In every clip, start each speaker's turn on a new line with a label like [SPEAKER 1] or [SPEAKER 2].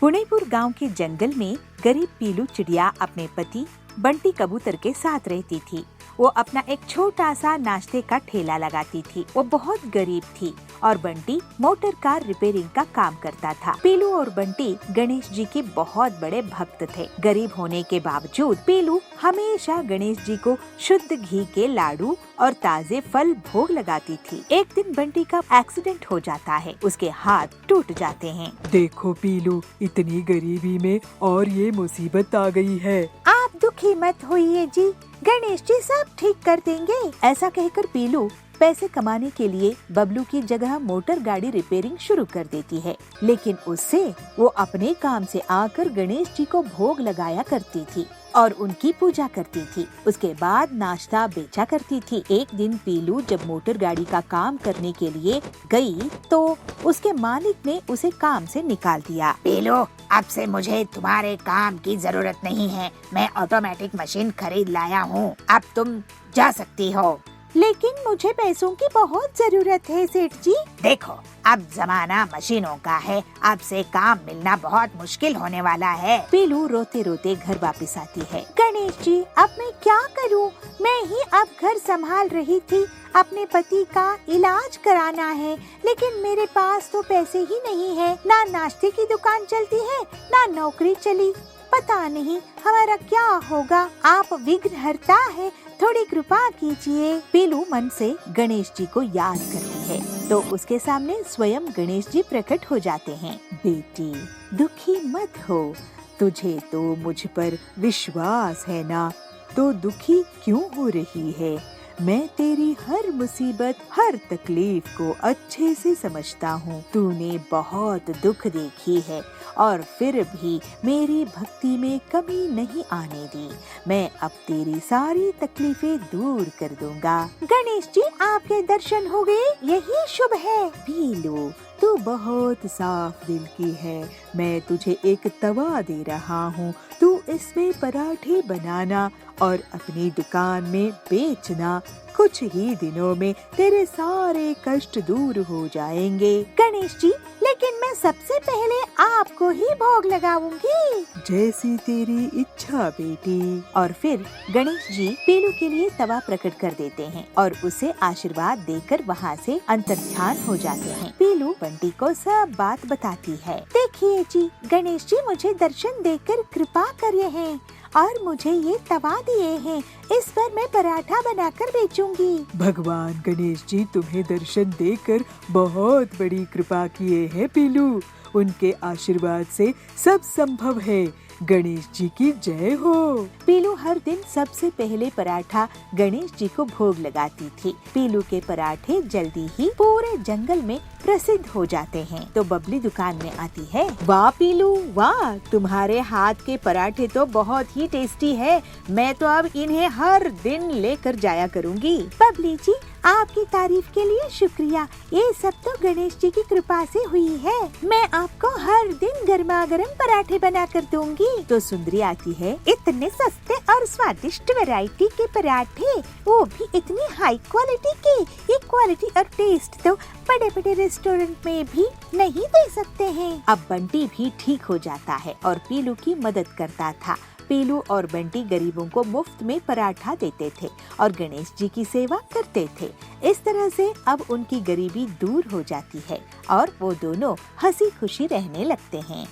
[SPEAKER 1] पुणेपुर गांव के जंगल में गरीब पीलू चिड़िया अपने पति बंटी कबूतर के साथ रहती थी। वो अपना एक छोटा सा नाश्ते का ठेला लगाती थी। वो बहुत गरीब थी और बंटी मोटर कार रिपेयरिंग का काम करता था। पीलू और बंटी गणेश जी के बहुत बड़े भक्त थे। गरीब होने के बावजूद पीलू हमेशा गणेश जी को शुद्ध घी के लाडू और ताजे फल भोग लगाती थी। एक दिन बंटी का एक्सीडेंट हो जाता है, उसके हाथ टूट जाते हैं।
[SPEAKER 2] देखो पीलू, इतनी गरीबी में और ये मुसीबत आ गई है।
[SPEAKER 1] आप दुखी मत होइए जी, गणेश जी सब ठीक कर देंगे। ऐसा कहकर पीलू पैसे कमाने के लिए बबलू की जगह मोटर गाड़ी रिपेयरिंग शुरू कर देती है, लेकिन उससे वो अपने काम से आकर गणेश जी को भोग लगाया करती थी और उनकी पूजा करती थी। उसके बाद नाश्ता बेचा करती थी। एक दिन पीलू जब मोटर गाड़ी का काम करने के लिए गई तो उसके मालिक ने उसे काम से निकाल दिया।
[SPEAKER 3] पीलू, अब से मुझे तुम्हारे काम की जरूरत नहीं है। मैं ऑटोमेटिक मशीन खरीद लाया हूँ, अब तुम जा सकती हो।
[SPEAKER 1] लेकिन मुझे पैसों की बहुत जरूरत है सेठ जी।
[SPEAKER 3] देखो, अब जमाना मशीनों का है, अब से काम मिलना बहुत मुश्किल होने वाला है।
[SPEAKER 1] पीलू रोते रोते घर वापस आती है। गणेश जी, अब मैं क्या करूं? मैं ही अब घर संभाल रही थी, अपने पति का इलाज कराना है, लेकिन मेरे पास तो पैसे ही नहीं है। ना नाश्ते की दुकान चलती है, ना नौकरी चली। पता नहीं हमारा क्या होगा। आप विघ्नहर्ता है, थोड़ी कृपा कीजिए। पीलू मन से गणेश जी को याद करती है तो उसके सामने स्वयं गणेश जी प्रकट हो जाते हैं। बेटी, दुखी मत हो, तुझे तो मुझ पर विश्वास है ना, तो दुखी क्यों हो रही है? मैं तेरी हर मुसीबत, हर तकलीफ को अच्छे से समझता हूँ। तूने बहुत दुख देखी है और फिर भी मेरी भक्ति में कमी नहीं आने दी। मैं अब तेरी सारी तकलीफें दूर कर दूंगा। गणेश जी, आपके दर्शन हो गए, यही शुभ है। पीलू, तू बहुत साफ दिल की है। मैं तुझे एक तवा दे रहा हूँ, तू इसमें पराठे बनाना और अपनी दुकान में बेचना। कुछ ही दिनों में तेरे सारे कष्ट दूर हो जाएंगे। गणेश जी, लेकिन मैं सबसे पहले आपको ही भोग लगाऊंगी।
[SPEAKER 2] जैसी तेरी इच्छा बेटी।
[SPEAKER 1] और फिर गणेश जी पीलू के लिए तवा प्रकट कर देते हैं और उसे आशीर्वाद देकर वहाँ से अंतर्ध्यान हो जाते हैं। पीलू बंटी को सब बात बताती है। देखिए जी, गणेश जी मुझे दर्शन देकर कृपा करे हैं और मुझे ये तवा दिए हैं, इस पर मैं पराठा बनाकर बेचूंगी।
[SPEAKER 2] भगवान गणेश जी तुम्हें दर्शन देकर बहुत बड़ी कृपा किए हैं पीलू। उनके आशीर्वाद से सब संभव है। गणेश जी की जय हो।
[SPEAKER 1] पीलू हर दिन सबसे पहले पराठा गणेश जी को भोग लगाती थी। पीलू के पराठे जल्दी ही पूरे जंगल में प्रसिद्ध हो जाते हैं। तो बबली दुकान में आती है। वाह पीलू, वाह, तुम्हारे हाथ के पराठे तो बहुत ही टेस्टी है। मैं तो अब इन्हें हर दिन लेकर जाया करूँगी। बबली जी, आपकी तारीफ के लिए शुक्रिया। ये सब तो गणेश जी की कृपा से हुई है। मैं आपको हर दिन गर्मा गर्म पराठे बना कर दूंगी। तो सुंदरी आती है। इतने सस्ते और स्वादिष्ट वैरायटी के पराठे, वो भी इतनी हाई क्वालिटी के। ये क्वालिटी और टेस्ट तो बड़े बड़े रेस्टोरेंट में भी नहीं दे सकते हैं। अब बंटी भी ठीक हो जाता है और पीलू की मदद करता था। पीलू और बंटी गरीबों को मुफ्त में पराठा देते थे और गणेश जी की सेवा करते थे। इस तरह से अब उनकी गरीबी दूर हो जाती है और वो दोनों हंसी खुशी रहने लगते हैं।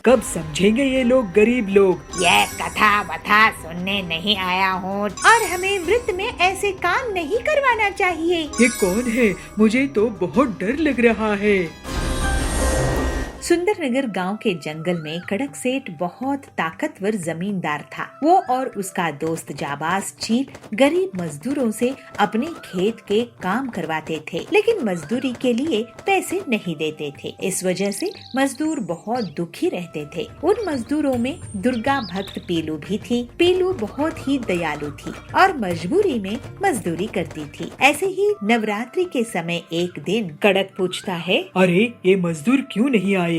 [SPEAKER 2] कब समझेंगे ये लोग गरीब लोग?
[SPEAKER 3] ये कथा वथा सुनने नहीं आया हूँ
[SPEAKER 1] और हमें वृत्त में ऐसे काम नहीं करवाना चाहिए।
[SPEAKER 2] ये कौन है? मुझे तो बहुत डर लग रहा है।
[SPEAKER 1] सुंदरनगर गांव के जंगल में कड़क सेठ बहुत ताकतवर जमींदार था। वो और उसका दोस्त जाबाज चील गरीब मजदूरों से अपने खेत के काम करवाते थे, लेकिन मजदूरी के लिए पैसे नहीं देते थे। इस वजह से मजदूर बहुत दुखी रहते थे। उन मजदूरों में दुर्गा भक्त पीलू भी थी। पीलू बहुत ही दयालु थी और मजबूरी में मजदूरी करती थी। ऐसे ही नवरात्रि के समय एक दिन कड़क पूछता है,
[SPEAKER 2] अरे ये मजदूर क्यों नहीं आए?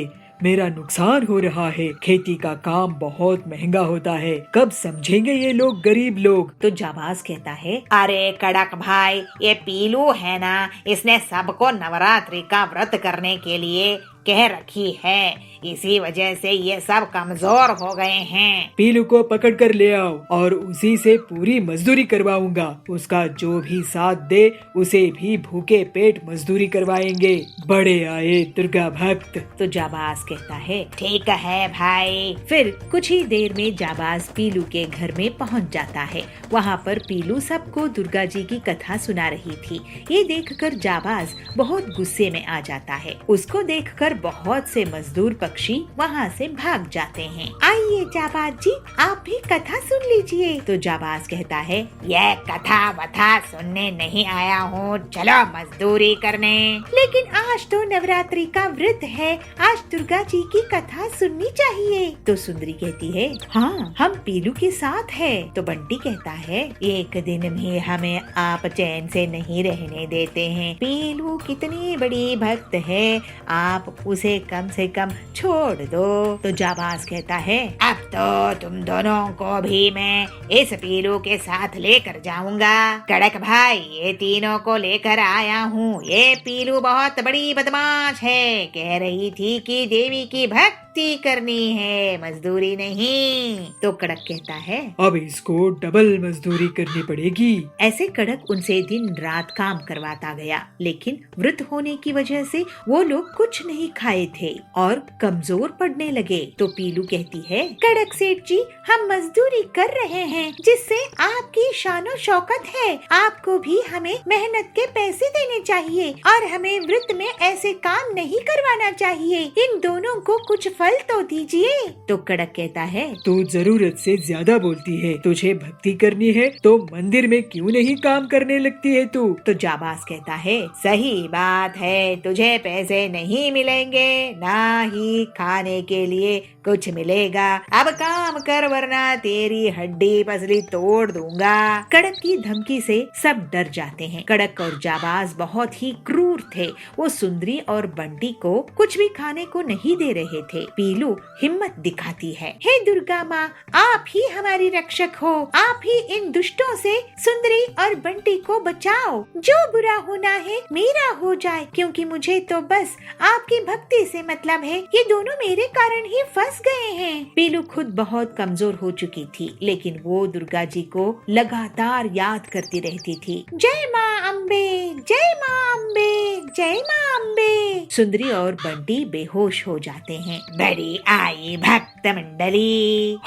[SPEAKER 2] मेरा नुकसान हो रहा है। खेती का काम बहुत महंगा होता है। कब समझेंगे ये लोग गरीब लोग?
[SPEAKER 1] तो जाबाज कहता है,
[SPEAKER 3] अरे कड़क भाई, ये पीलू है ना, इसने सबको नवरात्रि का व्रत करने के लिए कह रखी है, इसी वजह से ये सब कमजोर हो गए हैं।
[SPEAKER 2] पीलू को पकड़ कर ले आओ और उसी से पूरी मजदूरी करवाऊंगा। उसका जो भी साथ दे उसे भी भूखे पेट मजदूरी करवाएंगे। बड़े आए दुर्गा भक्त।
[SPEAKER 1] तो जाबाज कहता है
[SPEAKER 3] ठीक है भाई।
[SPEAKER 1] फिर कुछ ही देर में जाबाज पीलू के घर में पहुंच जाता है। वहाँ पर पीलू सबको दुर्गा जी की कथा सुना रही थी। ये देखकर जाबाज बहुत गुस्से में आ जाता है। उसको देखकर बहुत से मजदूर पक्षी वहाँ से भाग जाते हैं। आइए जाबाज जी, आप भी कथा सुन लीजिए। तो जाबाज कहता है
[SPEAKER 3] ये कथा वथा सुनने नहीं आया हूँ, चलो मजदूरी करने।
[SPEAKER 1] लेकिन आज तो नवरात्रि का व्रत है, आज दुर्गा जी की कथा सुननी चाहिए। तो सुंदरी कहती है हाँ, हम पीलू के साथ है। तो बंटी कहता है एक दिन भी हमें आप चैन से नहीं रहने देते हैं। पीलू कितनी बड़ी भक्त है, आप उसे कम से कम छोड़ दो। तो जाबाज कहता है
[SPEAKER 3] अब तो तुम दोनों को भी मैं इस पीलू के साथ लेकर जाऊंगा। कड़क भाई, ये तीनों को लेकर आया हूँ। ये पीलू बहुत बड़ी बदमाश है, कह रही थी कि देवी की भक्ति करनी है, मजदूरी नहीं।
[SPEAKER 1] तो कड़क कहता है
[SPEAKER 2] अब इसको डबल मजदूरी करनी पड़ेगी।
[SPEAKER 1] ऐसे कड़क उनसे दिन रात काम करवाता गया, लेकिन व्रत होने की वजह से वो लोग कुछ नहीं खाए थे और कमजोर पड़ने लगे। तो पीलू कहती है कड़क सेठ जी, हम मजदूरी कर रहे हैं जिससे आपकी शानो शौकत है। आपको भी हमें मेहनत के पैसे देने चाहिए और हमें व्रत में ऐसे काम नहीं करवाना चाहिए। इन दोनों को कुछ फल तो दीजिए। तो कड़क कहता है
[SPEAKER 2] तू जरूरत से ज्यादा बोलती है। तुझे भक्ति करनी है तो मंदिर में क्यों नहीं काम करने लगती है तू?
[SPEAKER 1] तो जाबाज कहता है
[SPEAKER 3] सही बात है, तुझे पैसे नहीं मिलेंगे, ना ही खाने के लिए कुछ मिलेगा। अब काम कर वरना तेरी हड्डी पसली तोड़ दूंगा।
[SPEAKER 1] कड़क की धमकी से सब डर जाते हैं। कड़क और जाबाज बहुत ही क्रूर थे। वो सुंदरी और बंटी को कुछ भी खाने को नहीं दे रहे थे। पीलू हिम्मत दिखाती है, हे दुर्गा माँ, आप ही हमारी रक्षक हो, आप ही इन दुष्टों से सुंदरी और बंटी को बचाओ। जो बुरा होना है मेरा हो जाए, क्योंकि मुझे तो बस आपकी भक्ति से मतलब है। ये दोनों मेरे कारण ही फंस गए हैं। पीलू खुद बहुत कमजोर हो चुकी थी, लेकिन वो दुर्गा जी को लगातार याद करती रहती थी। जय माँ अम्बे, जय माँ अम्बे, जय माँ अम्बे। सुंदरी और बंटी बेहोश हो जाते हैं।
[SPEAKER 3] बड़ी आई भक्त मंडली।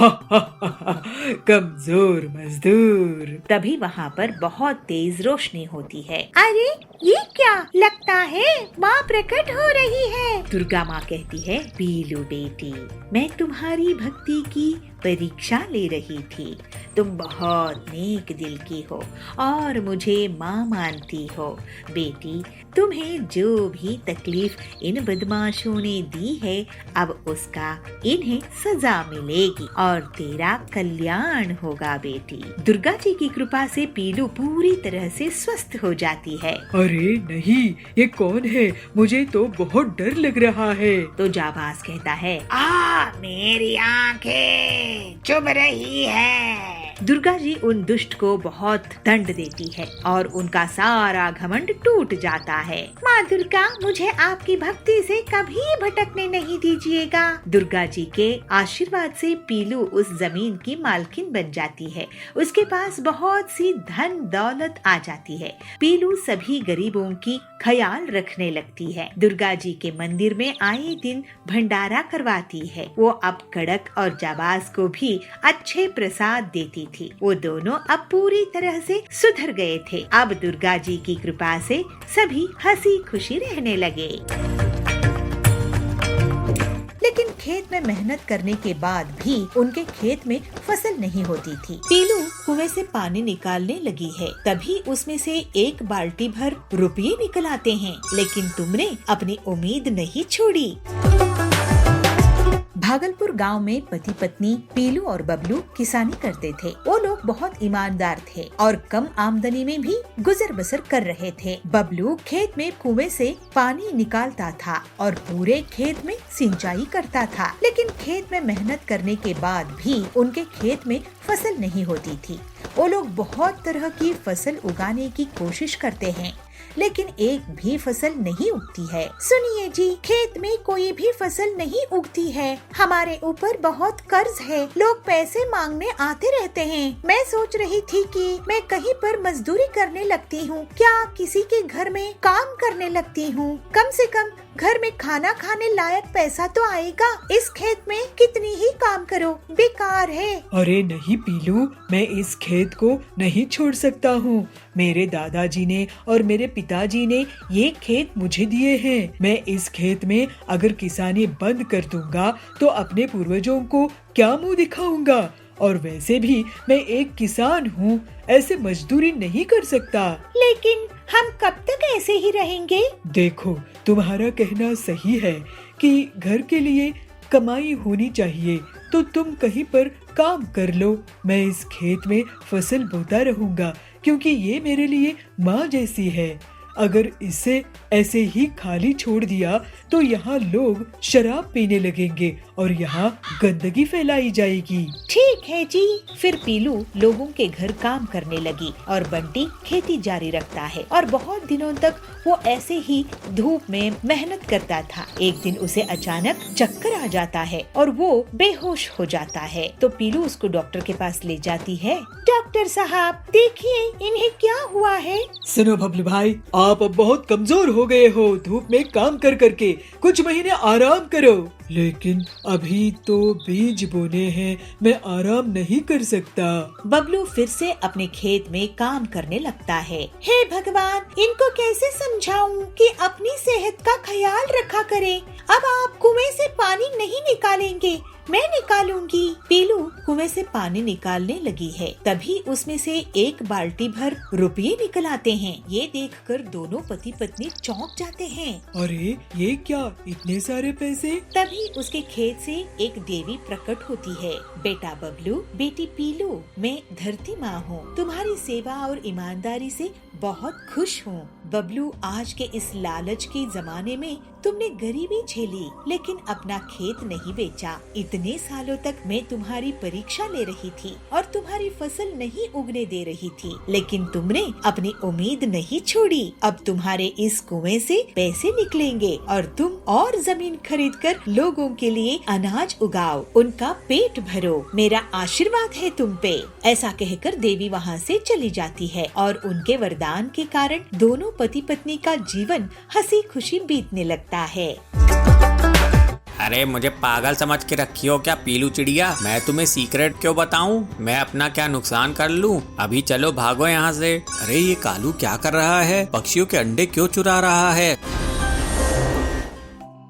[SPEAKER 2] कमजोर मजदूर।
[SPEAKER 1] तभी वहाँ पर बहुत तेज रोशनी होती है। अरे ये क्या लगता है, माँ प्रकट हो रही है। दुर्गा माँ कहती है पीलू बेटी, मैं तुम्हारी भक्ति की परीक्षा ले रही थी। तुम बहुत नेक दिल की हो और मुझे माँ मानती हो। बेटी, तुम्हें जो भी तकलीफ इन बदमाशों ने दी है, अब उसका इन्हें सजा मिलेगी और तेरा कल्याण होगा बेटी। दुर्गा जी की कृपा से पीलू पूरी तरह से स्वस्थ हो जाती है।
[SPEAKER 2] अरे नहीं, ये कौन है? मुझे तो बहुत डर लग रहा है।
[SPEAKER 1] तो जाबाज कहता है
[SPEAKER 3] मेरी आंखें चुभ रही है।
[SPEAKER 1] दुर्गा जी उन दुष्ट को बहुत दंड देती है और उनका सारा घमंड टूट जाता है। माँ दुर्गा, मुझे आपकी भक्ति से कभी भटकने नहीं दीजिएगा। दुर्गा जी के आशीर्वाद से पीलू उस जमीन की मालकिन बन जाती है। उसके पास बहुत सी धन दौलत आ जाती है। पीलू सभी गरीबों की ख्याल रखने लगती है। दुर्गा जी के मंदिर में आए दिन भंडारा करवाती है। वो अब कड़क और जाबाज को भी अच्छे प्रसाद देती थी। वो दोनों अब पूरी तरह से सुधर गए थे। अब दुर्गा जी की कृपा से सभी हंसी खुशी रहने लगे। लेकिन खेत में मेहनत करने के बाद भी उनके खेत में फसल नहीं होती थी। पीलू कुएं से पानी निकालने लगी है, तभी उसमें से एक बाल्टी भर रुपये निकल आते हैं। लेकिन तुमने अपनी उम्मीद नहीं छोड़ी। भागलपुर गांव में पति पत्नी पीलू और बबलू किसानी करते थे। वो लोग बहुत ईमानदार थे और कम आमदनी में भी गुजर बसर कर रहे थे। बबलू खेत में कुएं से पानी निकालता था और पूरे खेत में सिंचाई करता था। लेकिन खेत में मेहनत करने के बाद भी उनके खेत में फसल नहीं होती थी। वो लोग बहुत तरह की फसल उगाने की कोशिश करते हैं, लेकिन एक भी फसल नहीं उगती है। सुनिए जी, खेत में कोई भी फसल नहीं उगती है। हमारे ऊपर बहुत कर्ज है, लोग पैसे मांगने आते रहते हैं। मैं सोच रही थी कि मैं कहीं पर मजदूरी करने लगती हूँ, क्या किसी के घर में काम करने लगती हूँ। कम से कम घर में खाना खाने लायक पैसा तो आएगा। इस खेत में कितनी ही काम करो, बेकार है।
[SPEAKER 2] अरे नहीं पीलू, मैं इस खेत को नहीं छोड़ सकता हूँ। मेरे दादाजी ने और मेरे पिताजी ने ये खेत मुझे दिए हैं। मैं इस खेत में अगर किसानी बंद कर दूंगा तो अपने पूर्वजों को क्या मुंह दिखाऊंगा। और वैसे भी मैं एक किसान हूँ, ऐसे मजदूरी नहीं कर सकता।
[SPEAKER 1] लेकिन हम कब तक ऐसे ही रहेंगे?
[SPEAKER 2] देखो, तुम्हारा कहना सही है कि घर के लिए कमाई होनी चाहिए, तो तुम कहीं पर काम कर लो। मैं इस खेत में फसल बोता रहूंगा क्योंकि ये मेरे लिए माँ जैसी है। अगर इसे ऐसे ही खाली छोड़ दिया तो यहाँ लोग शराब पीने लगेंगे और यहाँ गंदगी फैलाई जाएगी।
[SPEAKER 1] ठीक है जी। फिर पीलू लोगों के घर काम करने लगी और बंटी खेती जारी रखता है और बहुत दिनों तक वो ऐसे ही धूप में मेहनत करता था। एक दिन उसे अचानक चक्कर आ जाता है और वो बेहोश हो जाता है। तो पीलू उसको डॉक्टर के पास ले जाती है। डॉक्टर साहब, देखिए इन्हें क्या हुआ है।
[SPEAKER 2] सुनो बबलू भाई, आप अब बहुत कमजोर हो गए हो। धूप में काम कर करके कुछ महीने आराम करो। लेकिन अभी तो बीज बोने हैं, मैं आराम नहीं कर सकता।
[SPEAKER 1] बबलू फिर से अपने खेत में काम करने लगता है। हे भगवान, इनको कैसे समझाऊं कि अपनी सेहत का ख्याल रखा करें। अब आप कुएं से पानी नहीं निकालेंगे, मैं निकालूंगी। पीलू कुएं से पानी निकालने लगी है। तभी उसमें से एक बाल्टी भर रुपये निकल आते हैं। ये देखकर दोनों पति पत्नी चौंक जाते हैं।
[SPEAKER 2] अरे ये क्या, इतने सारे पैसे?
[SPEAKER 1] तभी उसके खेत से एक देवी प्रकट होती है। बेटा बबलू, बेटी पीलू, मैं धरती माँ हूँ। तुम्हारी सेवा और ईमानदारी से बहुत खुश हूँ। बबलू, आज के इस लालच के जमाने में तुमने गरीबी झेली लेकिन अपना खेत नहीं बेचा। इतने सालों तक मैं तुम्हारी परीक्षा ले रही थी और तुम्हारी फसल नहीं उगने दे रही थी, लेकिन तुमने अपनी उम्मीद नहीं छोड़ी। अब तुम्हारे इस कुएं से पैसे निकलेंगे और तुम और जमीन खरीदकर लोगों के लिए अनाज उगाओ, उनका पेट भरो। मेरा आशीर्वाद है तुम पे। ऐसा कहकर देवी वहाँ से चली जाती है और उनके वरदान के कारण दोनों पति पत्नी का जीवन हंसी खुशी बीतने लगता है।
[SPEAKER 4] अरे मुझे पागल समझ के रखी हो क्या पीलू चिड़िया? मैं तुम्हें सीक्रेट क्यों बताऊं? मैं अपना क्या नुकसान कर लूं? अभी चलो भागो यहाँ से। अरे ये कालू क्या कर रहा है? पक्षियों के अंडे क्यों चुरा रहा है?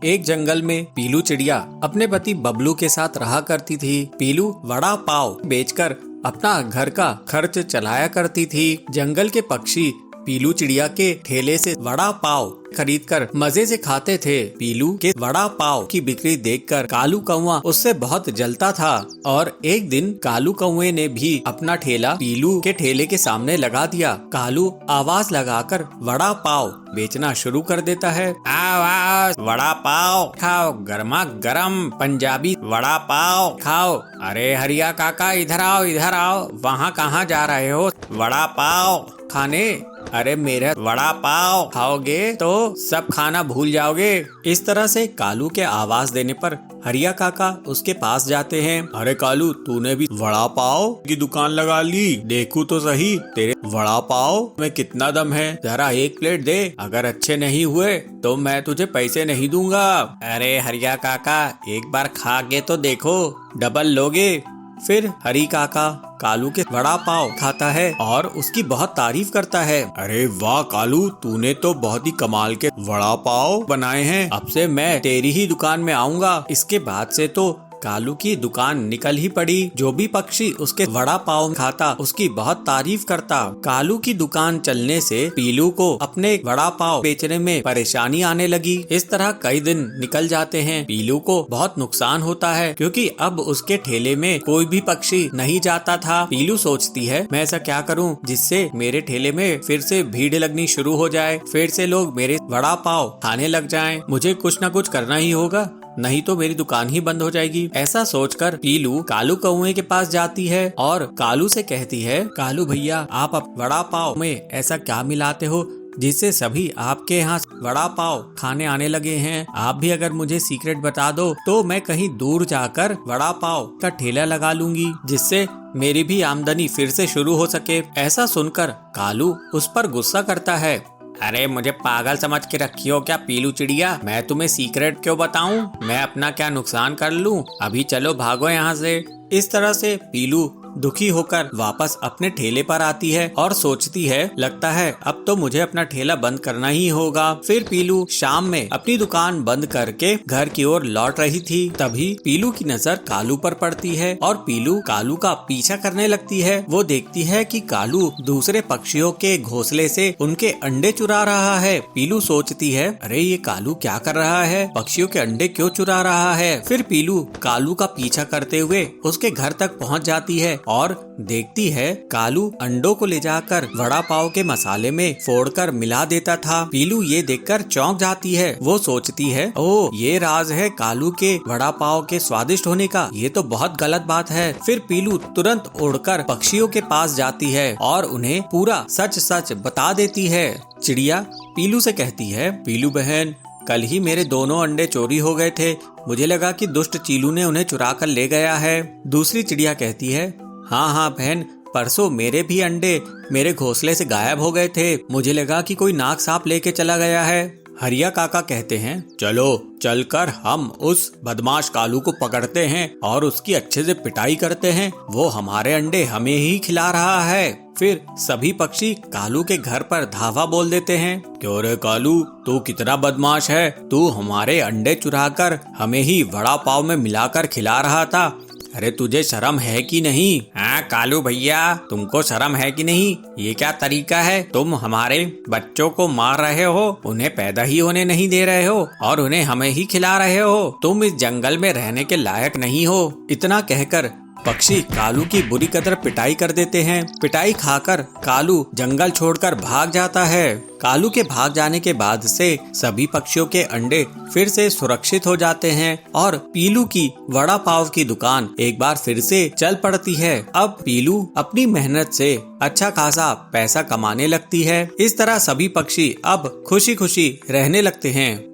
[SPEAKER 4] एक जंगल में पीलू चिड़िया अपने पति बबलू के साथ रहा करती थी। पीलू वड़ा पाव बेचकर अपना घर का खर्च चलाया करती थी। जंगल के पक्षी पीलू चिड़िया के ठेले से वड़ा पाव खरीदकर मजे से खाते थे। पीलू के वड़ा पाव की बिक्री देखकर कालू कौवा उससे बहुत जलता था और एक दिन कालू कौवे ने भी अपना ठेला पीलू के ठेले के सामने लगा दिया। कालू आवाज लगाकर वड़ा पाव बेचना शुरू कर देता है। आओ आओ, वड़ा पाव खाओ, गर्मा गर्म पंजाबी वड़ा पाव खाओ। अरे हरिया काका, इधर आओ इधर आओ। वहाँ कहाँ जा रहे हो? वड़ा पाव खाने? अरे मेरा वड़ा पाव खाओगे तो सब खाना भूल जाओगे। इस तरह से कालू के आवाज देने पर हरिया काका उसके पास जाते हैं। अरे कालू, तूने भी वड़ा पाव की दुकान लगा ली? देखूं तो सही तेरे वड़ा पाव में कितना दम है। जरा एक प्लेट दे, अगर अच्छे नहीं हुए तो मैं तुझे पैसे नहीं दूंगा। अरे हरिया काका, एक बार खा के तो देखो, डबल लोगे। फिर हरी काका कालू के वड़ा पाव खाता है और उसकी बहुत तारीफ करता है। अरे वाह कालू, तूने तो बहुत ही कमाल के वड़ा पाव बनाए हैं। अब से मैं तेरी ही दुकान में आऊंगा। इसके बाद से तो कालू की दुकान निकल ही पड़ी। जो भी पक्षी उसके वड़ा पाव खाता उसकी बहुत तारीफ करता। कालू की दुकान चलने से पीलू को अपने वड़ा पाव बेचने में परेशानी आने लगी। इस तरह कई दिन निकल जाते हैं। पीलू को बहुत नुकसान होता है क्योंकि अब उसके ठेले में कोई भी पक्षी नहीं जाता था। पीलू सोचती है, मैं ऐसा क्या करूं जिससे मेरे ठेले में फिर से भीड़ लगनी शुरू हो जाए, फिर से लोग मेरे वड़ा पाव खाने लग जाएं। मुझे कुछ न कुछ करना ही होगा, नहीं तो मेरी दुकान ही बंद हो जाएगी। ऐसा सोचकर पीलू कालू कौवे के पास जाती है और कालू से कहती है, कालू भैया, आप वड़ा पाव में ऐसा क्या मिलाते हो जिससे सभी आपके यहाँ वड़ा पाव खाने आने लगे हैं। आप भी अगर मुझे सीक्रेट बता दो तो मैं कहीं दूर जाकर वड़ा पाव का ठेला लगा लूंगी, जिससे मेरी भी आमदनी फिर से शुरू हो सके। ऐसा सुनकर कालू उस पर गुस्सा करता है। अरे मुझे पागल समझ के रखी हो क्या पीलू चिड़िया? मैं तुम्हें सीक्रेट क्यों बताऊं? मैं अपना क्या नुकसान कर लूं? अभी चलो भागो यहाँ से। इस तरह से पीलू दुखी होकर वापस अपने ठेले पर आती है और सोचती है, लगता है अब तो मुझे अपना ठेला बंद करना ही होगा। फिर पीलू शाम में अपनी दुकान बंद करके घर की ओर लौट रही थी। तभी पीलू की नजर कालू पर पड़ती है और पीलू कालू का पीछा करने लगती है। वो देखती है कि कालू दूसरे पक्षियों के घोंसले से उनके अंडे चुरा रहा है। पीलू सोचती है, अरे ये कालू क्या कर रहा है? पक्षियों के अंडे क्यों चुरा रहा है? फिर पीलू कालू का पीछा करते हुए उसके घर तक पहुंच जाती है और देखती है कालू अंडों को ले जाकर वड़ा पाव के मसाले में फोड़कर मिला देता था। पीलू ये देखकर चौंक जाती है। वो सोचती है, ओह ये राज है कालू के वड़ा पाव के स्वादिष्ट होने का। ये तो बहुत गलत बात है। फिर पीलू तुरंत उड़कर पक्षियों के पास जाती है और उन्हें पूरा सच सच बता देती है। चिड़िया पीलू से कहती है, पीलू बहन, कल ही मेरे दोनों अंडे चोरी हो गए थे। मुझे लगा कि दुष्ट चीलू ने उन्हें चुरा कर ले गया है। दूसरी चिड़िया कहती है, हाँ हाँ बहन, परसों मेरे भी अंडे मेरे घोंसले से गायब हो गए थे। मुझे लगा कि कोई नाग सांप लेके चला गया है। हरिया काका कहते हैं, चलो चलकर हम उस बदमाश कालू को पकड़ते हैं और उसकी अच्छे से पिटाई करते हैं। वो हमारे अंडे हमें ही खिला रहा है। फिर सभी पक्षी कालू के घर पर धावा बोल देते हैं, क्यों रे कालू, तू कितना बदमाश है? तू हमारे अंडे चुराकर हमें ही वड़ा पाव में मिलाकर खिला रहा था। अरे तुझे शर्म है कि नहीं? हाँ कालू भैया, तुमको शर्म है कि नहीं? ये क्या तरीका है? तुम हमारे बच्चों को मार रहे हो, उन्हें पैदा ही होने नहीं दे रहे हो और उन्हें हमें ही खिला रहे हो। तुम इस जंगल में रहने के लायक नहीं हो। इतना कहकर पक्षी कालू की बुरी कदर पिटाई कर देते हैं। पिटाई खाकर कालू जंगल छोड़कर भाग जाता है। कालू के भाग जाने के बाद से सभी पक्षियों के अंडे फिर से सुरक्षित हो जाते हैं और पीलू की वड़ा पाव की दुकान एक बार फिर से चल पड़ती है। अब पीलू अपनी मेहनत से अच्छा खासा पैसा कमाने लगती है। इस तरह सभी पक्षी अब खुशी खुशी रहने लगते हैं।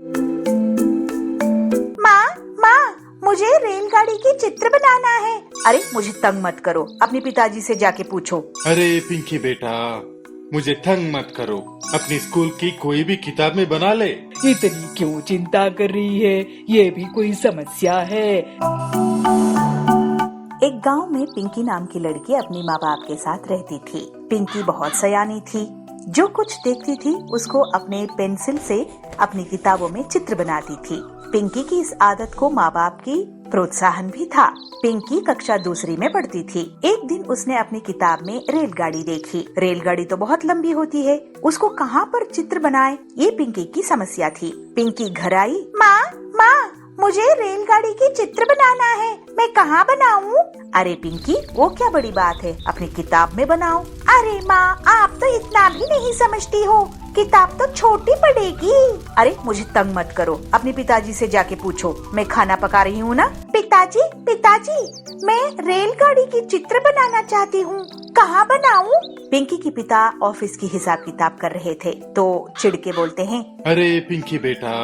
[SPEAKER 1] मुझे रेलगाड़ी की चित्र बनाना है। अरे मुझे तंग मत करो, अपने पिताजी से जाके पूछो।
[SPEAKER 5] अरे पिंकी बेटा, मुझे तंग मत करो, अपनी स्कूल की कोई भी किताब में बना ले।
[SPEAKER 2] इतनी क्यों चिंता कर रही है? ये भी कोई समस्या है?
[SPEAKER 1] एक गांव में पिंकी नाम की लड़की अपने माँ बाप के साथ रहती थी। पिंकी बहुत सयानी थी। जो कुछ देखती थी उसको अपने पेंसिल से अपनी किताबों में चित्र बनाती थी। पिंकी की इस आदत को माँ बाप की प्रोत्साहन भी था। पिंकी कक्षा दूसरी में पढ़ती थी। एक दिन उसने अपनी किताब में रेलगाड़ी देखी। रेलगाड़ी तो बहुत लंबी होती है, उसको कहाँ पर चित्र बनाए, ये पिंकी की समस्या थी। पिंकी घर आई, माँ, मुझे रेलगाड़ी की चित्र बनाना है, मैं कहाँ बनाऊँ? अरे पिंकी, वो क्या बड़ी बात है, अपनी किताब में बनाओ। अरे माँ, आप तो इतना भी नहीं समझती हो, किताब तो छोटी पड़ेगी। अरे मुझे तंग मत करो, अपने पिताजी से जाके पूछो, मैं खाना पका रही हूँ ना। पिताजी, मैं रेलगाड़ी की चित्र बनाना चाहती हूँ, कहाँ बनाऊँ? पिंकी के पिता ऑफिस की हिसाब किताब कर रहे थे तो चिढ़ के बोलते हैं,
[SPEAKER 5] अरे पिंकी बेटा,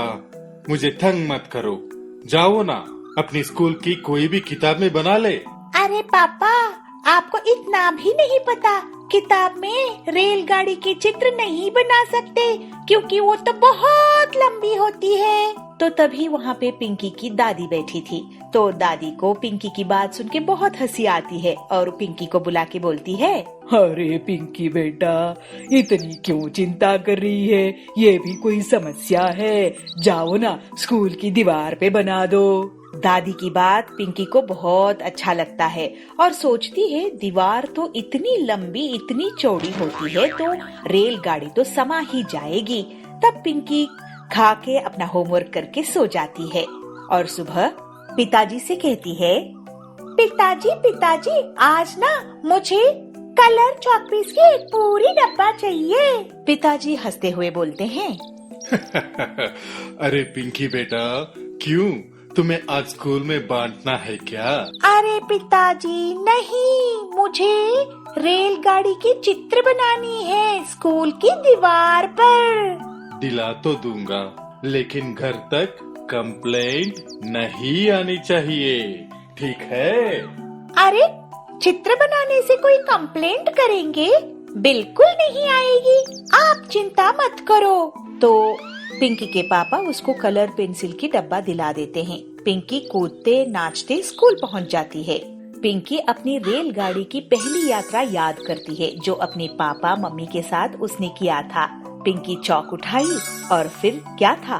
[SPEAKER 5] मुझे तंग मत करो, जाओ ना, अपनी स्कूल की कोई भी किताब में बना ले।
[SPEAKER 1] अरे पापा, आपको इतना भी नहीं पता, किताब में रेलगाड़ी की चित्र नहीं बना सकते क्योंकि वो तो बहुत लंबी होती है। तो तभी वहाँ पे पिंकी की दादी बैठी थी। तो दादी को पिंकी की बात सुन के बहुत हंसी आती है और पिंकी को बुला के बोलती है,
[SPEAKER 2] अरे पिंकी बेटा, इतनी क्यों चिंता कर रही है? ये भी कोई समस्या है? जाओ ना, स्कूल की दीवार पे बना दो।
[SPEAKER 1] दादी की बात पिंकी को बहुत अच्छा लगता है और सोचती है दीवार तो इतनी लंबी इतनी चौड़ी होती है तो रेलगाड़ी तो समा ही जाएगी। तब पिंकी खा के अपना होमवर्क करके सो जाती है और सुबह पिताजी से कहती है, पिताजी आज ना मुझे कलर चॉकपीस की एक पूरी डब्बा चाहिए। पिताजी हंसते हुए बोलते हैं,
[SPEAKER 5] अरे पिंकी बेटा, क्यों, तुम्हें आज स्कूल में बांटना है क्या?
[SPEAKER 1] अरे पिताजी नहीं, मुझे रेलगाड़ी की चित्र बनानी है स्कूल की दीवार पर।
[SPEAKER 5] दिला तो दूंगा, लेकिन घर तक कंप्लेंट नहीं आनी चाहिए, ठीक है?
[SPEAKER 1] अरे, चित्र बनाने से कोई कंप्लेंट करेंगे? बिल्कुल नहीं आएगी, आप चिंता मत करो। तो पिंकी के पापा उसको कलर पेंसिल की डब्बा दिला देते हैं। पिंकी कूदते नाचते स्कूल पहुंच जाती है। पिंकी अपनी रेलगाड़ी की पहली यात्रा याद करती है जो अपने पापा मम्मी के साथ उसने किया था। पिंकी चौक उठाई और फिर क्या था,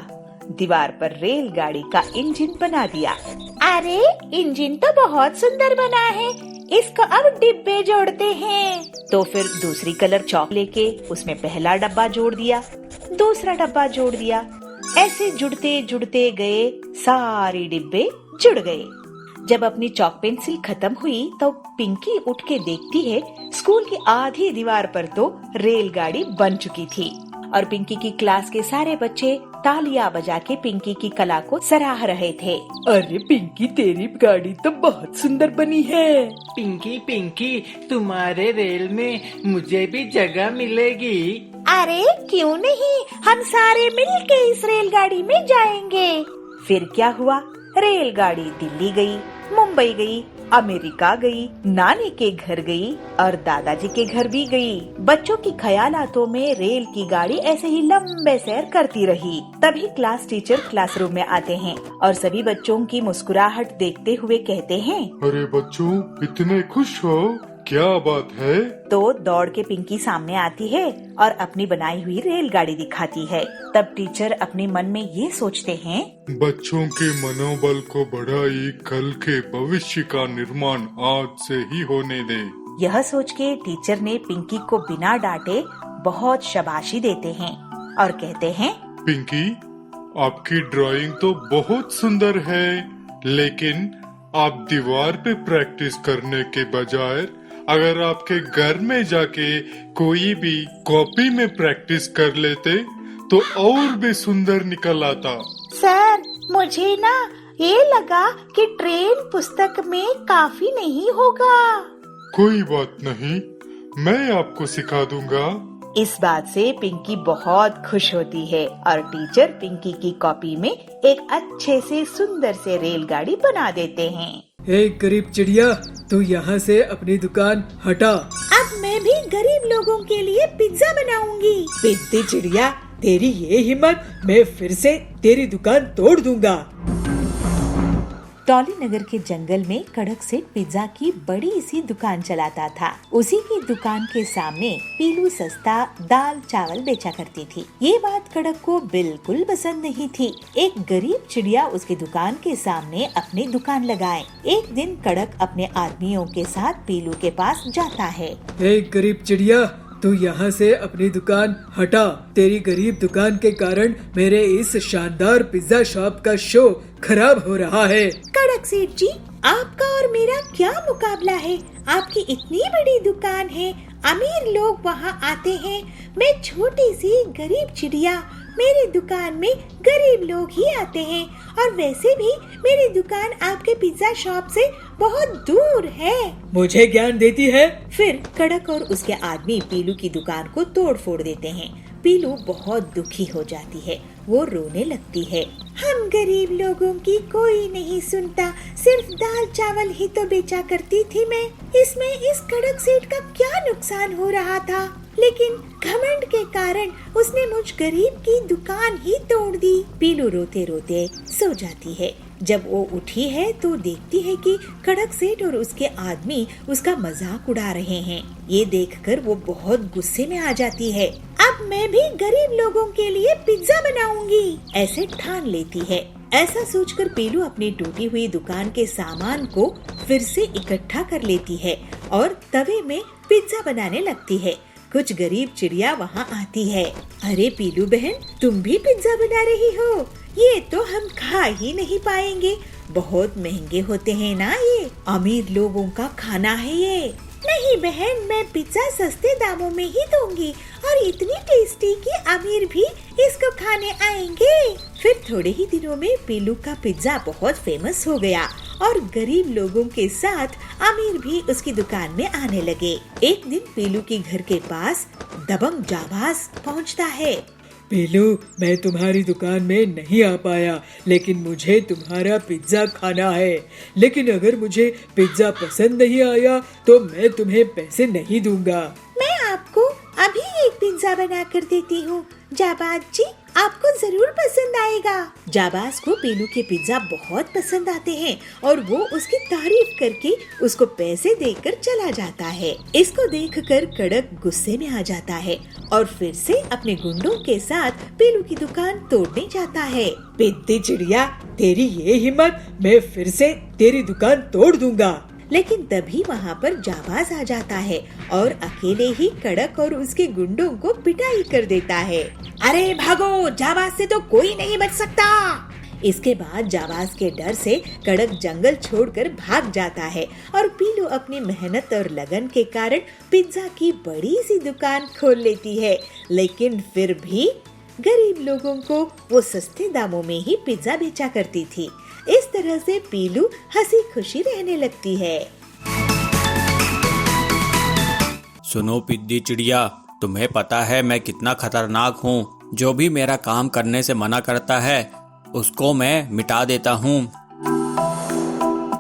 [SPEAKER 1] दीवार पर रेलगाड़ी का इंजन बना दिया। अरे, इंजन तो बहुत सुंदर बना है, इसको अब डिब्बे जोड़ते हैं। तो फिर दूसरी कलर चौक लेके उसमें पहला डब्बा जोड़ दिया, दूसरा डब्बा जोड़ दिया। ऐसे जुड़ते जुड़ते गए, सारे डिब्बे जुड़ गए। जब अपनी चौक पेंसिल खत्म हुई तो पिंकी उठ के देखती है स्कूल की आधी दीवार पर तो रेलगाड़ी बन चुकी थी और पिंकी की क्लास के सारे बच्चे तालियां बजा के पिंकी की कला को सराह रहे थे।
[SPEAKER 2] अरे पिंकी, तेरी गाड़ी तो बहुत सुंदर बनी है।
[SPEAKER 6] पिंकी पिंकी, तुम्हारे रेल में मुझे भी जगह मिलेगी।
[SPEAKER 1] अरे क्यों नहीं, हम सारे मिलके इस रेलगाड़ी में जाएंगे। फिर क्या हुआ, रेलगाड़ी दिल्ली गई, मुंबई गई, अमेरिका गई, नानी के घर गई और दादाजी के घर भी गई। बच्चों की ख्यालातों में रेल की गाड़ी ऐसे ही लंबे सैर करती रही। तभी क्लास टीचर क्लासरूम में आते हैं और सभी बच्चों की मुस्कुराहट देखते हुए कहते हैं,
[SPEAKER 5] अरे बच्चों, इतने खुश हो, क्या बात है?
[SPEAKER 1] तो दौड़ के पिंकी सामने आती है और अपनी बनाई हुई रेलगाड़ी दिखाती है। तब टीचर अपने मन में ये सोचते हैं,
[SPEAKER 5] बच्चों के मनोबल को बढ़ाई, कल के भविष्य का निर्माण आज से ही होने दे।
[SPEAKER 1] यह सोच के टीचर ने पिंकी को बिना डांटे बहुत शाबाशी देते हैं और कहते हैं,
[SPEAKER 5] पिंकी, आपकी ड्राइंग तो बहुत सुंदर है, लेकिन आप दीवार पे प्रैक्टिस करने के बजाय अगर आपके घर में जाके कोई भी कॉपी में प्रैक्टिस कर लेते तो और भी सुंदर निकल आता।
[SPEAKER 1] सर, मुझे ना ये लगा कि ट्रेन पुस्तक में काफी नहीं होगा।
[SPEAKER 5] कोई बात नहीं, मैं आपको सिखा दूंगा।
[SPEAKER 1] इस बात से पिंकी बहुत खुश होती है और टीचर पिंकी की कॉपी में एक अच्छे से सुंदर से रेलगाड़ी बना देते हैं।
[SPEAKER 2] हे गरीब चिड़िया, तू यहाँ से अपनी दुकान हटा।
[SPEAKER 1] अब मैं भी गरीब लोगों के लिए पिज्जा बनाऊंगी।
[SPEAKER 2] पिद्दी चिड़िया, तेरी ये हिम्मत, मैं फिर से तेरी दुकान तोड़ दूंगा।
[SPEAKER 1] टॉली नगर के जंगल में कड़क सेठ पिज्जा की बड़ी सी दुकान चलाता था। उसी की दुकान के सामने पीलू सस्ता दाल चावल बेचा करती थी। ये बात कड़क को बिल्कुल पसंद नहीं थी। एक गरीब चिड़िया उसकी दुकान के सामने अपनी दुकान लगाए। एक दिन कड़क अपने आदमियों के साथ पीलू के पास जाता है।
[SPEAKER 2] हे गरीब चिड़िया, तू यहाँ से अपनी दुकान हटा। तेरी गरीब दुकान के कारण मेरे इस शानदार पिज्जा शॉप का शो खराब हो रहा है।
[SPEAKER 1] कड़क सेठ जी, आपका और मेरा क्या मुकाबला है? आपकी इतनी बड़ी दुकान है, अमीर लोग वहाँ आते हैं, मैं छोटी सी गरीब चिड़िया, मेरी दुकान में गरीब लोग ही आते हैं और वैसे भी मेरी दुकान आपके पिज्जा शॉप से बहुत दूर है।
[SPEAKER 2] मुझे ज्ञान देती है?
[SPEAKER 1] फिर कड़क और उसके आदमी पीलू की दुकान को तोड़ फोड़ देते हैं। पीलू बहुत दुखी हो जाती है, वो रोने लगती है। हम गरीब लोगों की कोई नहीं सुनता, सिर्फ दाल चावल ही तो बेचा करती थी मैं। इसमें इस कड़क सेठ का क्या नुकसान हो रहा था? लेकिन घमंड के कारण उसने मुझ गरीब की दुकान ही तोड़ दी। पीलू रोते रोते सो जाती है। जब वो उठी है तो देखती है कि कड़क सेठ और उसके आदमी उसका मजाक उड़ा रहे हैं। ये देखकर वो बहुत गुस्से में आ जाती है। अब मैं भी गरीब लोगों के लिए पिज्जा बनाऊंगी, ऐसे ठान लेती है। ऐसा सोचकर पीलू अपनी टूटी हुई दुकान के सामान को फिर से इकट्ठा कर लेती है और तवे में पिज्जा बनाने लगती है। कुछ गरीब चिड़िया वहाँ आती है। अरे पीलू बहन, तुम भी पिज्जा बना रही हो? ये तो हम खा ही नहीं पाएंगे, बहुत महंगे होते हैं ना ये, अमीर लोगों का खाना है ये। नहीं बहन, मैं पिज्जा सस्ते दामों में ही दूंगी और और इतनी टेस्टी कि अमीर भी इसको खाने आएंगे। फिर थोड़े ही दिनों में पीलू का पिज्जा बहुत फेमस हो गया और गरीब लोगों के साथ अमीर भी उसकी दुकान में आने लगे। एक दिन पीलू के घर के पास दबंग जाबाज पहुंचता है।
[SPEAKER 2] पीलू, मैं तुम्हारी दुकान में नहीं आ पाया, लेकिन मुझे तुम्हारा पिज्जा खाना है। लेकिन अगर मुझे पिज्जा पसंद नहीं आया तो मैं तुम्हें पैसे नहीं दूंगा।
[SPEAKER 1] मैं आपको अभी एक पिज्जा बना कर देती हूँ। जाबाज जी, आपको जरूर पसंद आएगा। जाबाज को पीलू के पिज्जा बहुत पसंद आते हैं और वो उसकी तारीफ करके उसको पैसे देकर चला जाता है। इसको देखकर कड़क गुस्से में आ जाता है और फिर से अपने गुंडों के साथ पीलू की दुकान तोड़ने जाता है।
[SPEAKER 2] पिद्दी चिड़िया, तेरी ये हिम्मत, मैं फिर से तेरी दुकान तोड़ दूंगा।
[SPEAKER 1] लेकिन तभी वहाँ पर जाबाज आ जाता है और अकेले ही कड़क और उसके गुंडों को पिटाई कर देता है।
[SPEAKER 3] अरे भागो, जाबाज से तो कोई नहीं बच सकता।
[SPEAKER 1] इसके बाद जाबाज के डर से कड़क जंगल छोड़कर भाग जाता है और पीलू अपनी मेहनत और लगन के कारण पिज्जा की बड़ी सी दुकान खोल लेती है। लेकिन फिर भी गरीब लोगों को वो सस्ते दामों में ही पिज्जा बेचा करती थी। इस तरह से पीलू हंसी खुशी रहने लगती है।
[SPEAKER 4] सुनो पिद्दी चिड़िया, तुम्हें पता है मैं कितना खतरनाक हूँ। जो भी मेरा काम करने से मना करता है उसको मैं मिटा देता हूँ।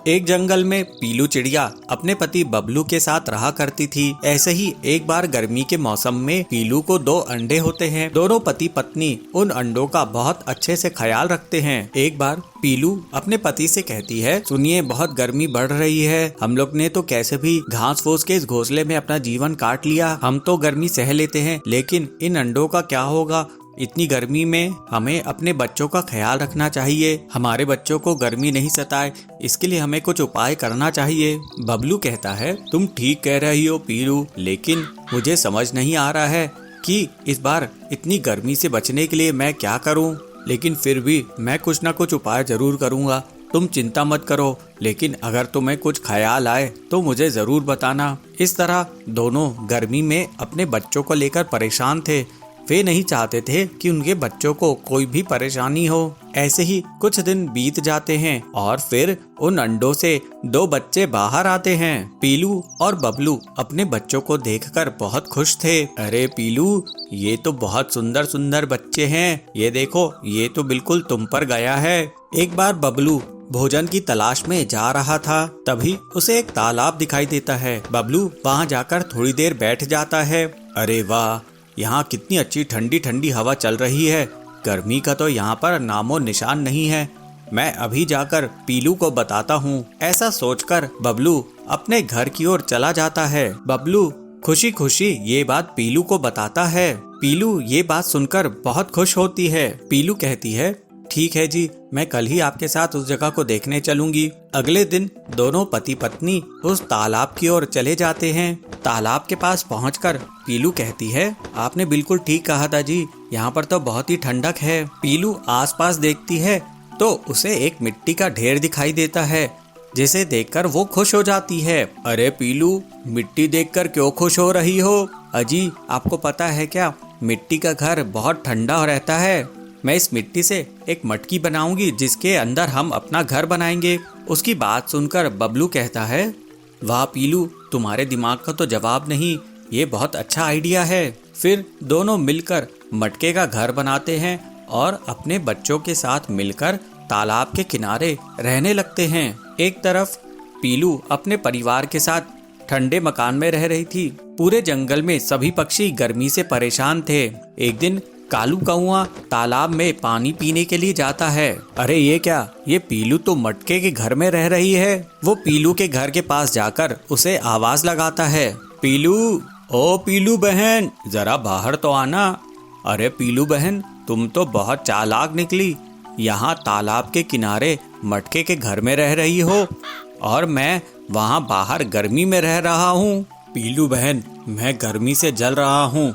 [SPEAKER 4] एक जंगल में पीलू चिड़िया अपने पति बबलू के साथ रहा करती थी। ऐसे ही एक बार गर्मी के मौसम में पीलू को 2 अंडे होते हैं। दोनों पति पत्नी उन अंडों का बहुत अच्छे से ख्याल रखते हैं। एक बार पीलू अपने पति से कहती है, सुनिए, बहुत गर्मी बढ़ रही है। हम लोग ने तो कैसे भी घास फूस के इस घोंसले में अपना जीवन काट लिया। हम तो गर्मी सह लेते हैं, लेकिन इन अंडों का क्या होगा? इतनी गर्मी में हमें अपने बच्चों का ख्याल रखना चाहिए। हमारे बच्चों को गर्मी नहीं सताए, इसके लिए हमें कुछ उपाय करना चाहिए। बबलू कहता है, तुम ठीक कह रही हो पीलू, लेकिन मुझे समझ नहीं आ रहा है कि इस बार इतनी गर्मी से बचने के लिए मैं क्या करूं। लेकिन फिर भी मैं कुछ ना कुछ उपाय जरूर करूंगा। तुम चिंता मत करो, लेकिन अगर तुम्हें कुछ ख्याल आए तो मुझे जरूर बताना। इस तरह दोनों गर्मी में अपने बच्चों को लेकर परेशान थे। वे नहीं चाहते थे कि उनके बच्चों को कोई भी परेशानी हो। ऐसे ही कुछ दिन बीत जाते हैं और फिर उन अंडों से 2 बच्चे बाहर आते हैं। पीलू और बबलू अपने बच्चों को देखकर बहुत खुश थे। अरे पीलू, ये तो बहुत सुंदर सुंदर बच्चे हैं। ये देखो, ये तो बिल्कुल तुम पर गया है। एक बार बबलू भोजन की तलाश में जा रहा था, तभी उसे एक तालाब दिखाई देता है। बबलू वहाँ जाकर थोड़ी देर बैठ जाता है। अरे वाह, यहाँ कितनी अच्छी ठंडी ठंडी हवा चल रही है। गर्मी का तो यहाँ पर नामो निशान नहीं है। मैं अभी जाकर पीलू को बताता हूँ। ऐसा सोचकर बबलू अपने घर की ओर चला जाता है। बबलू खुशी खुशी ये बात पीलू को बताता है। पीलू ये बात सुनकर बहुत खुश होती है। पीलू कहती है, ठीक है जी, मैं कल ही आपके साथ उस जगह को देखने चलूंगी। अगले दिन दोनों पति पत्नी उस तालाब की ओर चले जाते हैं। तालाब के पास पहुंचकर पीलू कहती है, आपने बिल्कुल ठीक कहा था जी, यहाँ पर तो बहुत ही ठंडक है। पीलू आसपास देखती है तो उसे एक मिट्टी का ढेर दिखाई देता है, जिसे देखकर वो खुश हो जाती है। अरे पीलू, मिट्टी देखकर क्यों खुश हो रही हो? अजी, आपको पता है क्या, मिट्टी का घर बहुत ठंडा रहता है। मैं इस मिट्टी से एक मटकी बनाऊंगी जिसके अंदर हम अपना घर बनाएंगे। उसकी बात सुनकर बबलू कहता है, वाह पीलू, तुम्हारे दिमाग का तो जवाब नहीं, ये बहुत अच्छा आइडिया है। फिर दोनों मिलकर मटके का घर बनाते हैं और अपने बच्चों के साथ मिलकर तालाब के किनारे रहने लगते हैं। एक तरफ पीलू अपने परिवार के साथ ठंडे मकान में रह रही थी। पूरे जंगल में सभी पक्षी गर्मी से परेशान थे। एक दिन कालू कौआ तालाब में पानी पीने के लिए जाता है। अरे ये क्या, ये पीलू तो मटके के घर में रह रही है। वो पीलू के घर के पास जाकर उसे आवाज लगाता है, पीलू, ओ पीलू बहन, जरा बाहर तो आना। अरे पीलू बहन, तुम तो बहुत चालाक निकली। यहाँ तालाब के किनारे मटके के घर में रह रही हो और मैं वहाँ बाहर गर्मी में रह रहा हूँ। पीलू बहन, मैं गर्मी से जल रहा हूँ,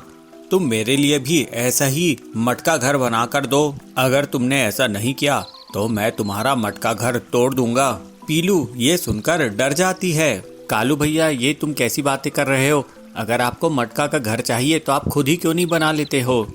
[SPEAKER 4] तुम मेरे लिए भी ऐसा ही मटका घर बना कर दो। अगर तुमने ऐसा नहीं किया तो मैं तुम्हारा मटका घर तोड़ दूंगा। पीलू ये सुनकर डर जाती है। कालू भैया, ये तुम कैसी बातें कर रहे हो? अगर आपको मटका का घर चाहिए तो आप खुद ही क्यों नहीं बना लेते हो?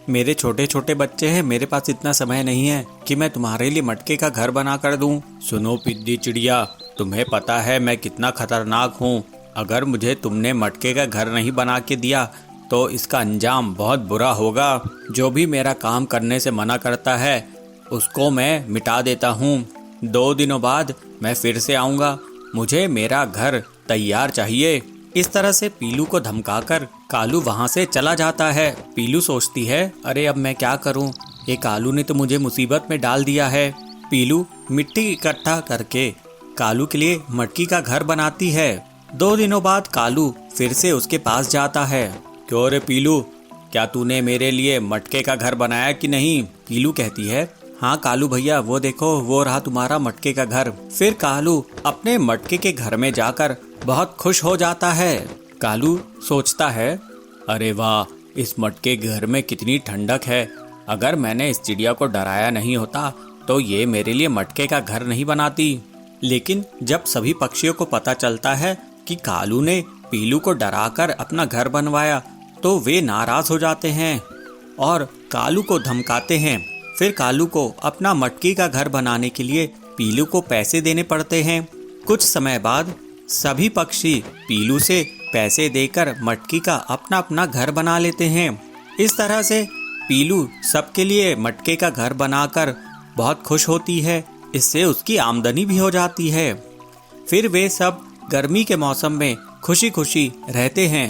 [SPEAKER 4] मेरे छोटे छोटे बच्चे हैं, मेरे पास इतना समय नहीं है कि मैं तुम्हारे लिए मटके का घर बना कर दूं। सुनो पिद्दी चिड़िया, तुम्हें पता है मैं कितना खतरनाक हूँ। अगर मुझे तुमने मटके का घर नहीं बना के दिया तो इसका अंजाम बहुत बुरा होगा। जो भी मेरा काम करने से मना करता है उसको मैं मिटा देता हूँ। 2 दिनों बाद मैं फिर से आऊँगा, मुझे मेरा घर तैयार चाहिए। इस तरह से पीलू को धमकाकर कालू वहाँ से चला जाता है। पीलू सोचती है, अरे अब मैं क्या करूँ, ये कालू ने तो मुझे मुसीबत में डाल दिया है। पीलू मिट्टी इकट्ठा करके कालू के लिए मटकी का घर बनाती है। 2 दिनों बाद कालू फिर से उसके पास जाता है। क्यों रे पीलू, क्या तूने मेरे लिए मटके का घर बनाया कि नहीं? पीलू कहती है, हाँ कालू भैया, वो देखो वो रहा तुम्हारा मटके का घर। फिर कालू अपने मटके के घर में जाकर बहुत खुश हो जाता है। कालू सोचता है, अरे वाह, इस मटके घर में कितनी ठंडक है। अगर मैंने इस चिड़िया को डराया नहीं होता तो ये मेरे लिए मटके का घर नहीं बनाती। लेकिन जब सभी पक्षियों को पता चलता है कि कालू ने पीलू को डराकर अपना घर बनवाया तो वे नाराज हो जाते हैं और कालू को धमकाते हैं। फिर कालू को अपना मटकी का घर बनाने के लिए पीलू को पैसे देने पड़ते हैं। कुछ समय बाद सभी पक्षी पीलू से पैसे देकर मटकी का अपना अपना घर बना लेते हैं। इस तरह से पीलू सबके लिए मटके का घर बनाकर बहुत खुश होती है। इससे उसकी आमदनी भी हो जाती है। फिर वे सब गर्मी के मौसम में खुशी खुशी रहते हैं।